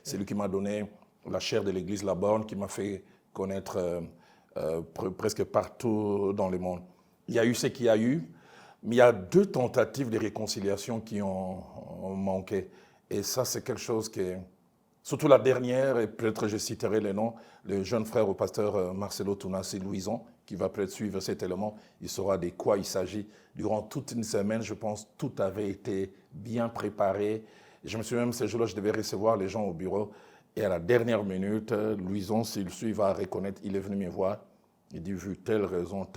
C'est lui qui m'a donné la chaire de l'église La Borne, qui m'a fait connaître presque partout dans le monde. Il y a eu ce qu'il y a eu, mais il y a 2 tentatives de réconciliation qui ont manqué. Et ça, c'est quelque chose qui est... Surtout la dernière, et peut-être je citerai les noms, le jeune frère au pasteur Marcelo Tounassi Louison, qui va peut-être suivre cet élément, il saura de quoi il s'agit. Durant toute une semaine, je pense, tout avait été bien préparé. Et je me souviens même, ce jour-là, je devais recevoir les gens au bureau. Et à la dernière minute, Louison, s'il suit, va reconnaître, il est venu me voir. Il dit, vu telle raison,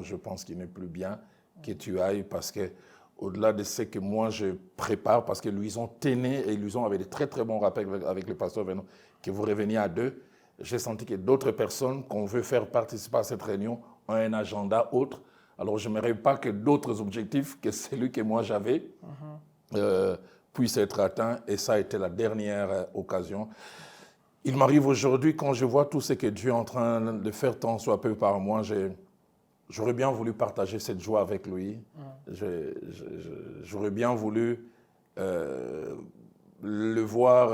je pense qu'il n'est plus bien que tu ailles, parce que au-delà de ce que moi je prépare, parce que Louison tenait, et Louison avait de très très bons rappels avec le pasteur Vernon, que vous reveniez à 2, j'ai senti que d'autres personnes qu'on veut faire participer à cette réunion ont un agenda autre. Alors je n'aimerais pas que d'autres objectifs que celui que moi j'avais puissent être atteints, et ça a été la dernière occasion. Il m'arrive aujourd'hui, quand je vois tout ce que Dieu est en train de faire tant soit peu par moi, j'aurais bien voulu partager cette joie avec lui. J'aurais bien voulu le voir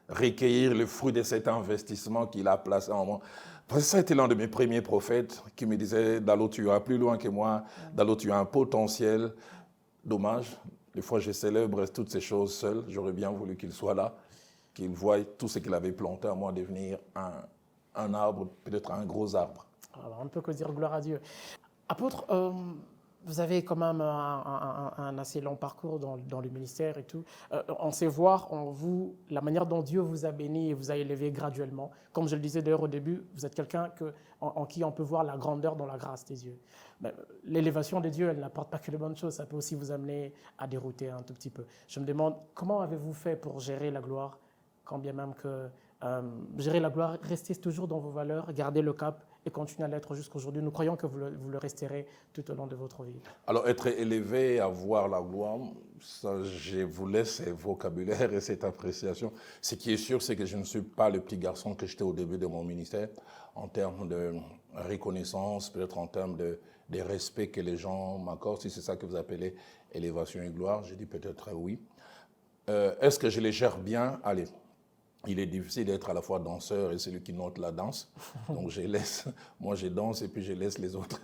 recueillir le fruit de cet investissement qu'il a placé en moi. Parce que ça a été l'un de mes premiers prophètes qui me disait, Dalo, tu iras plus loin que moi, Dalo, tu as un potentiel. Dommage, des fois je célèbre toutes ces choses seul. J'aurais bien voulu qu'il soit là, qu'il voie tout ce qu'il avait planté en moi devenir un arbre, peut-être un gros arbre. Alors, on ne peut que dire gloire à Dieu. Apôtre, vous avez quand même un assez long parcours dans le ministère et tout. On sait voir en vous la manière dont Dieu vous a béni et vous a élevé graduellement. Comme je le disais d'ailleurs au début, vous êtes quelqu'un en qui on peut voir la grandeur dans la grâce des dieux. L'élévation des dieux, elle n'apporte pas que de bonnes choses, ça peut aussi vous amener à dérouter un tout petit peu. Je me demande, comment avez-vous fait pour gérer la gloire, quand bien même que gérer la gloire, rester toujours dans vos valeurs, garder le cap et continuer à l'être jusqu'aujourd'hui. Nous croyons que vous le resterez tout au long de votre vie. Alors, être élevé, avoir la gloire, ça, je vous laisse ce vocabulaire et cette appréciation. Ce qui est sûr, c'est que je ne suis pas le petit garçon que j'étais au début de mon ministère, en termes de reconnaissance, peut-être en termes de respect que les gens m'accordent, si c'est ça que vous appelez élévation et gloire. Je dis peut-être oui. Est-ce que je les gère bien? Allez. Il est difficile d'être à la fois danseur et celui qui note la danse. Donc moi je danse et puis je laisse les autres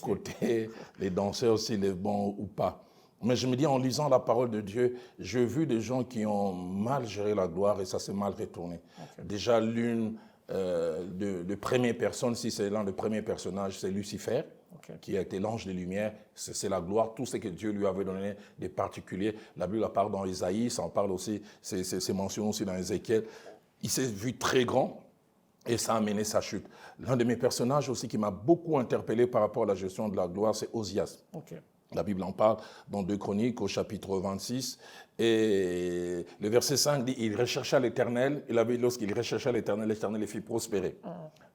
côté, les danseurs s'il est bon ou pas. Mais je me dis, en lisant la parole de Dieu, j'ai vu des gens qui ont mal géré la gloire et ça s'est mal retourné. Okay. Déjà l'une de première personne, si c'est l'un des premiers personnages, c'est Lucifer. Okay. Qui a été l'ange de lumière, c'est la gloire, tout ce que Dieu lui avait donné de particulier. La Bible parle dans Isaïe, ça en parle aussi, c'est mentionné aussi dans Ézéchiel. Il s'est vu très grand et ça a amené sa chute. L'un de mes personnages aussi qui m'a beaucoup interpellé par rapport à la gestion de la gloire, c'est Osias. Okay. La Bible en parle dans 2 Chroniques au chapitre 26. Et le verset 5 dit, il rechercha l'Éternel. Et lorsqu'il rechercha l'Éternel, l'Éternel les fit prospérer.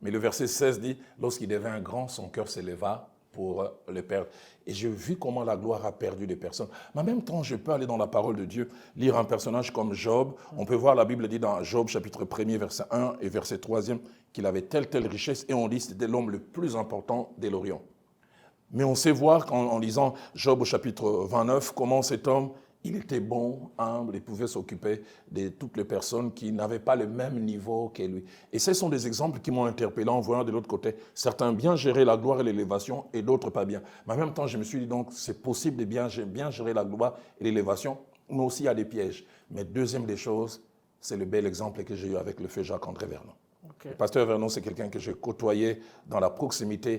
Mais le verset 16 dit, lorsqu'il devint grand, son cœur s'éleva pour le perdre. Et j'ai vu comment la gloire a perdu des personnes. Mais en même temps, je peux aller dans la parole de Dieu, lire un personnage comme Job. On peut voir, la Bible dit dans Job, chapitre 1er, verset 1 et verset 3e, qu'il avait telle richesse. Et on dit que c'était l'homme le plus important de l'Orient. Mais on sait voir en lisant Job au chapitre 29, comment cet homme, il était bon, humble, il pouvait s'occuper de toutes les personnes qui n'avaient pas le même niveau que lui. Et ce sont des exemples qui m'ont interpellé en voyant de l'autre côté. Certains bien gérer la gloire et l'élévation et d'autres pas bien. Mais en même temps, je me suis dit donc, c'est possible de bien gérer la gloire et l'élévation, mais aussi il y a des pièges. Mais deuxième des choses, c'est le bel exemple que j'ai eu avec le feu Jacques-André Vernon. Okay. Le pasteur Vernon, c'est quelqu'un que j'ai côtoyé dans la proximité